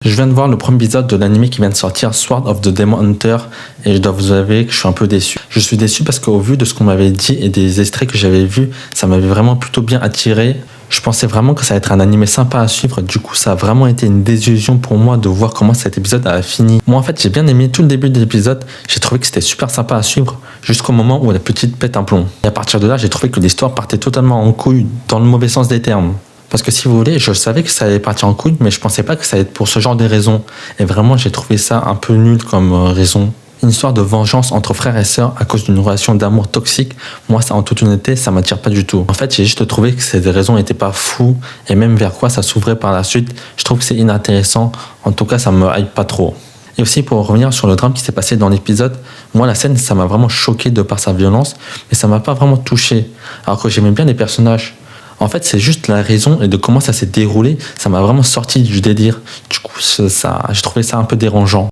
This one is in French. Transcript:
Je viens de voir le premier épisode de l'anime qui vient de sortir, Sword of the Demon Hunter, et je dois vous avouer que je suis un peu déçu. Je suis déçu parce qu'au vu de ce qu'on m'avait dit et des extraits que j'avais vus, ça m'avait vraiment plutôt bien attiré. Je pensais vraiment que ça allait être un anime sympa à suivre, du coup ça a vraiment été une désillusion pour moi de voir comment cet épisode a fini. Moi en fait j'ai bien aimé tout le début de l'épisode, j'ai trouvé que c'était super sympa à suivre jusqu'au moment où la petite pète un plomb. Et à partir de là j'ai trouvé que l'histoire partait totalement en couille, dans le mauvais sens des termes. Parce que si vous voulez, je savais que ça allait partir en couille, mais je pensais pas que ça allait être pour ce genre de raisons. Et vraiment, j'ai trouvé ça un peu nul comme raison. Une histoire de vengeance entre frères et sœurs à cause d'une relation d'amour toxique, moi, ça, en toute honnêteté, ça m'attire pas du tout. En fait, j'ai juste trouvé que ces raisons n'étaient pas fous, et même vers quoi ça s'ouvrait par la suite, je trouve que c'est inintéressant. En tout cas, ça me hype pas trop. Et aussi, pour revenir sur le drame qui s'est passé dans l'épisode, moi, la scène, ça m'a vraiment choqué de par sa violence, mais ça m'a pas vraiment touché. Alors que j'aimais bien les personnages. En fait, c'est juste la raison et de comment ça s'est déroulé, ça m'a vraiment sorti du délire. Du coup, j'ai trouvé ça un peu dérangeant.